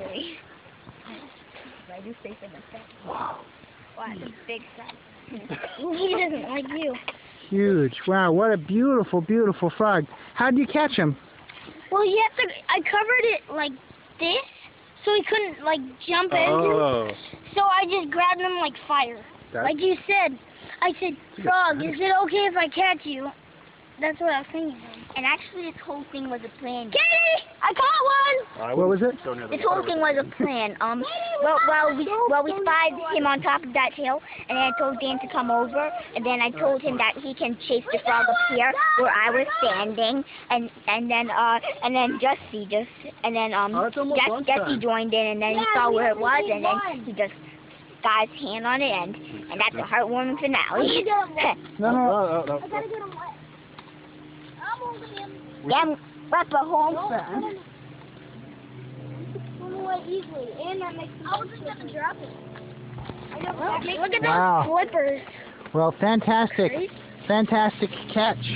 finally. I do say so myself. Wow. Wow, it's a big size. He doesn't like you. Huge. Wow, what a beautiful, beautiful frog. How did you catch him? Well, you have to. I covered it like this, so he couldn't like jump in. Oh. So I just grabbed him like fire. Like you said. I said, Frog, is it okay if I catch you? That's what I was thinking. And actually, this whole thing was a plan. Kitty! I caught one! What was it? This whole thing was a plan. Well, we spied him on top of that hill, and then I told Dan to come over, and then I told him that he can chase the frog up here where I was standing, and then Jesse joined in, and then he saw where it was, and then he just got his hand on it, and that's a heartwarming finale. No. I gotta get him wet. I'm holding him. Yeah, wrap a home first. Swim away easily, and that makes I was just gonna drop it. I know. Look at those flippers. Well, fantastic catch.